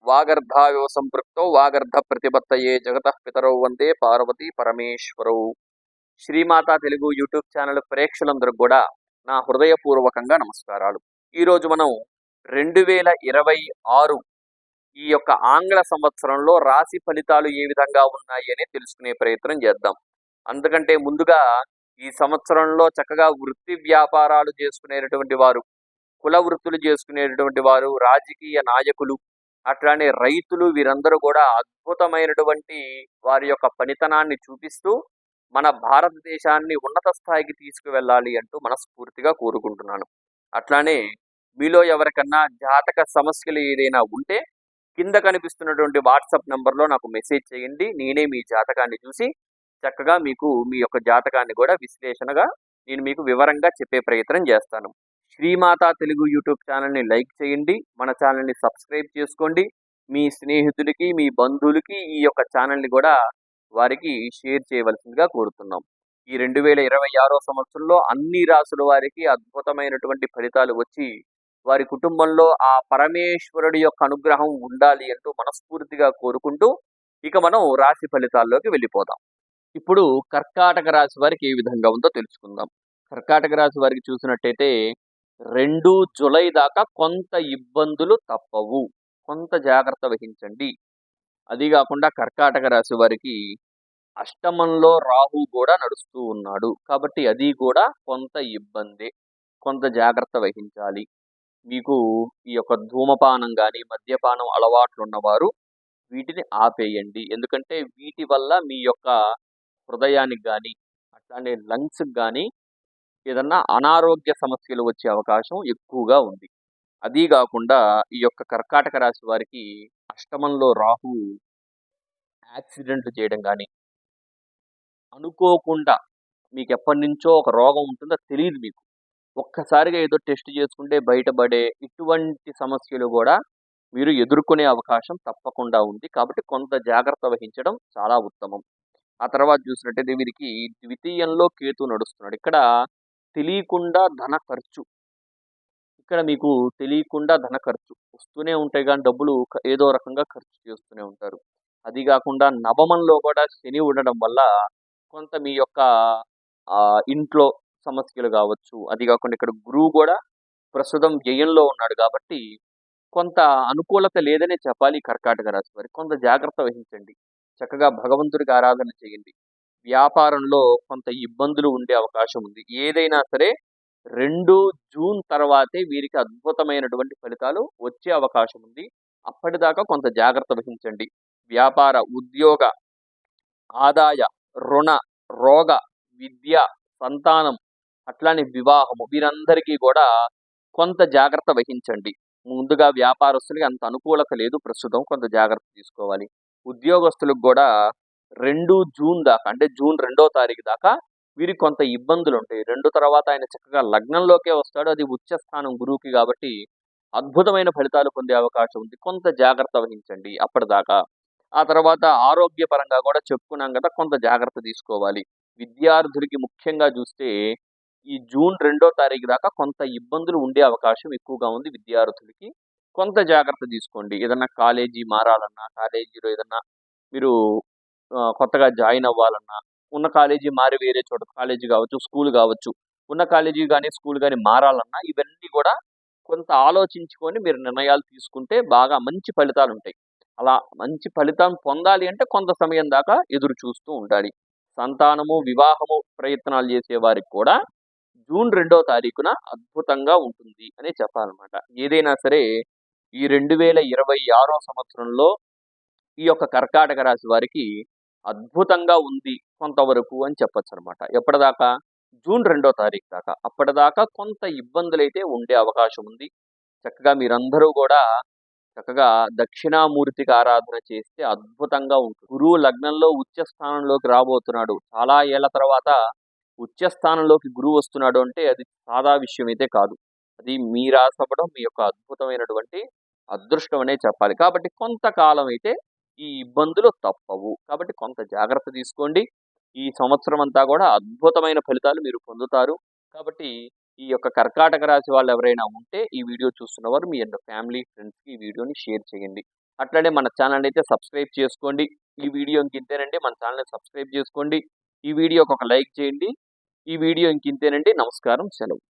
వాగర్ధాయో సంపృక్తో వాగర్ధ ప్రతిపత్తయే జగతః పితరౌ వందే Parvati పరమేశ్వరౌ. Shri Mata Telugu YouTube channel ప్రేక్షకులందరికీ కూడా నా హృదయపూర్వకంగా నమస్కారాలు. ఈరోజు మనం 2026 ఈ యొక్క ఆంగ్ల సంవత్సరంలో రాశి ఫలితాలు ఏ విధంగా ఉన్నాయి అని తెలుసుకునే ప్రయత్నం చేద్దాం. అందుకంటే ముందుగా ఈ సంవత్సరంలో చక్కగా వృత్తి వ్యాపారాలు చేసుకునేటటువంటి వారు, కుల వృత్తులు చేసుకునేటటువంటి వారు, రాజకీయ నాయకులు, అట్లానే రైతులు, వీరందరూ కూడా అద్భుతమైనటువంటి వారి యొక్క పనితనాన్ని చూపిస్తూ మన భారతదేశాన్ని ఉన్నత స్థాయికి తీసుకువెళ్ళాలి అంటూ మనస్ఫూర్తిగా కోరుకుంటున్నాను. అట్లానే మీలో ఎవరికన్నా జాతక సమస్యలు ఏదైనా ఉంటే కింద కనిపిస్తున్నటువంటి వాట్సాప్ నంబర్లో నాకు మెసేజ్ చేయండి. నేనే మీ జాతకాన్ని చూసి చక్కగా మీకు మీ యొక్క జాతకాన్ని కూడా విశ్లేషణగా నేను మీకు వివరంగా చెప్పే ప్రయత్నం చేస్తాను. శ్రీమాతా తెలుగు యూట్యూబ్ ఛానల్ని లైక్ చేయండి, మన ఛానల్ని సబ్స్క్రైబ్ చేసుకోండి. మీ స్నేహితులకి, మీ బంధువులకి ఈ యొక్క ఛానల్ని కూడా వారికి షేర్ చేయవలసిందిగా కోరుతున్నాం. ఈ 2026 సంవత్సరంలో అన్ని రాసుల వారికి అద్భుతమైనటువంటి ఫలితాలు వచ్చి వారి కుటుంబంలో ఆ పరమేశ్వరుడి యొక్క అనుగ్రహం ఉండాలి అంటూ మనస్ఫూర్తిగా కోరుకుంటూ ఇక మనం రాశి ఫలితాల్లోకి వెళ్ళిపోదాం. ఇప్పుడు కర్కాటక రాశి వారికి ఏ విధంగా ఉందో తెలుసుకుందాం. కర్కాటక రాశి వారికి చూసినట్టయితే 2 జూలై దాకా కొంత ఇబ్బందులు తప్పవు, కొంత జాగ్రత్త వహించండి. అది కాకుండా కర్కాటక రాశి వారికి అష్టమంలో రాహు కూడా నడుస్తూ ఉన్నాడు కాబట్టి అది కూడా కొంత ఇబ్బంది, కొంత జాగ్రత్త వహించాలి. మీకు ఈ యొక్క ధూమపానం కానీ మద్యపానం అలవాట్లు ఉన్నవారు వీటిని ఆపేయండి. ఎందుకంటే వీటి వల్ల మీ యొక్క హృదయానికి కానీ అట్లానే లంగ్స్కి కానీ ఏదన్నా అనారోగ్య సమస్యలు వచ్చే అవకాశం ఎక్కువగా ఉంది. అది కాకుండా ఈ యొక్క కర్కాటక రాశి వారికి అష్టమంలో రాహు యాక్సిడెంట్లు చేయడం కానీ, అనుకోకుండా మీకు ఎప్పటి నుంచో ఒక రోగం ఉంటుందో తెలియదు, మీకు ఒక్కసారిగా ఏదో టెస్ట్ చేసుకుంటే బయటపడే ఇటువంటి సమస్యలు కూడా మీరు ఎదుర్కొనే అవకాశం తప్పకుండా ఉంది. కాబట్టి కొంత జాగ్రత్త వహించడం చాలా ఉత్తమం. ఆ తర్వాత చూసినట్టయితే వీరికి ద్వితీయంలో కేతు నడుస్తున్నాడు. ఇక్కడ తెలియకుండా ధన ఖర్చు, ఇక్కడ మీకు తెలియకుండా ధన ఖర్చు వస్తూనే ఉంటాయి కానీ డబ్బులు ఏదో రకంగా ఖర్చు చేస్తూనే ఉంటారు. అది కాకుండా నవమంలో కూడా శని ఉండడం వల్ల కొంత మీ యొక్క ఇంట్లో సమస్యలు కావచ్చు. అది కాకుండా ఇక్కడ గురువు కూడా ప్రస్తుతం వ్యయంలో ఉన్నాడు కాబట్టి కొంత అనుకూలత లేదనే చెప్పాలి. కర్కాటక రాశి వారికి కొంత జాగ్రత్త వహించండి. చక్కగా భగవంతుడికి ఆరాధన చేయండి. వ్యాపారంలో కొంత ఇబ్బందులు ఉండే అవకాశం ఉంది. ఏదైనా సరే 2 జూన్ తర్వాతే వీరికి అద్భుతమైనటువంటి ఫలితాలు వచ్చే అవకాశం ఉంది. అప్పటిదాకా కొంత జాగ్రత్త వహించండి. వ్యాపార, ఉద్యోగ, ఆదాయ, రుణ, రోగ, విద్య, సంతానం, అట్లానే వివాహము, వీరందరికీ కూడా కొంత జాగ్రత్త వహించండి. ముందుగా వ్యాపారస్తులకి అంత అనుకూలత లేదు ప్రస్తుతం, కొంత జాగ్రత్త తీసుకోవాలి. ఉద్యోగస్తులకు కూడా 2 జూన్ దాకా, అంటే జూన్ 2వ తారీఖు దాకా వీరికి కొంత ఇబ్బందులు ఉంటాయి. 2 తర్వాత ఆయన చక్కగా లగ్నంలోకే వస్తాడు. అది ఉచ్చ స్థానం గురువుకి కాబట్టి అద్భుతమైన ఫలితాలు పొందే అవకాశం ఉంది. కొంత జాగ్రత్త వహించండి అప్పటిదాకా. ఆ తర్వాత ఆరోగ్యపరంగా కూడా చెప్పుకున్నాం కదా, కొంత జాగ్రత్త తీసుకోవాలి. విద్యార్థులకి ముఖ్యంగా చూస్తే ఈ జూన్ 2వ తారీఖు దాకా కొంత ఇబ్బందులు ఉండే అవకాశం ఎక్కువగా ఉంది. విద్యార్థులకి కొంత జాగ్రత్త తీసుకోండి. ఏదన్నా కాలేజీ మారాలన్నా, కాలేజీలో ఏదన్నా మీరు కొత్తగా జాయిన్ అవ్వాలన్నా, ఉన్న కాలేజీ మారి వేరే చోట కాలేజీ కావచ్చు, స్కూల్ కావచ్చు, ఉన్న కాలేజీ కానీ స్కూల్ కానీ మారాలన్నా ఇవన్నీ కూడా కొంత ఆలోచించుకొని మీరు నిర్ణయాలు తీసుకుంటే బాగా మంచి ఫలితాలు ఉంటాయి. అలా మంచి ఫలితం పొందాలి అంటే కొంత సమయం దాకా ఎదురు చూస్తూ ఉండాలి. సంతానము, వివాహము ప్రయత్నాలు చేసే వారికి కూడా జూన్ 2వ తారీఖున అద్భుతంగా ఉంటుంది అనే చెప్పాలన్నమాట. ఏదైనా సరే ఈ 2026 సంవత్సరంలో ఈ యొక్క కర్కాటక రాశి వారికి అద్భుతంగా ఉంది కొంతవరకు అని చెప్పొచ్చు అనమాట. ఎప్పటిదాకా? జూన్ 2వ తారీఖు దాకా. అప్పటిదాకా కొంత ఇబ్బందులైతే ఉండే అవకాశం ఉంది. చక్కగా మీరందరూ కూడా చక్కగా దక్షిణామూర్తికి ఆరాధన చేస్తే అద్భుతంగా ఉంటుంది. గురువు లగ్నంలో ఉచ్చ స్థానంలోకి రాబోతున్నాడు. చాలా ఏళ్ల తర్వాత ఉచ్చ స్థానంలోకి గురువు వస్తున్నాడు అంటే అది సాదా విషయం అయితే కాదు. అది మీ రాశి అవ్వడం మీ యొక్క అద్భుతమైనటువంటి అదృష్టం అనే చెప్పాలి. కాబట్టి కొంతకాలం అయితే ఈ ఇబ్బందులు తప్పవు. కాబట్టి కొంత జాగ్రత్త తీసుకోండి. ఈ సంవత్సరం అంతా కూడా అద్భుతమైన ఫలితాలు మీరు పొందుతారు. కాబట్టి ఈ యొక్క కర్కాటక రాశి వాళ్ళు ఎవరైనా ఉంటే ఈ వీడియో చూస్తున్నవారు మీ యొక్క ఫ్యామిలీ, ఫ్రెండ్స్కి ఈ వీడియోని షేర్ చేయండి. అట్లనే మన ఛానల్ అయితే సబ్స్క్రైబ్ చేసుకోండి. ఈ వీడియో ఇంకింతేనండి. మన ఛానల్‌ని సబ్స్క్రైబ్ చేసుకోండి. ఈ వీడియోకి ఒక లైక్ చేయండి. ఈ వీడియో ఇంకింతేనండి. నమస్కారం. సెలవు.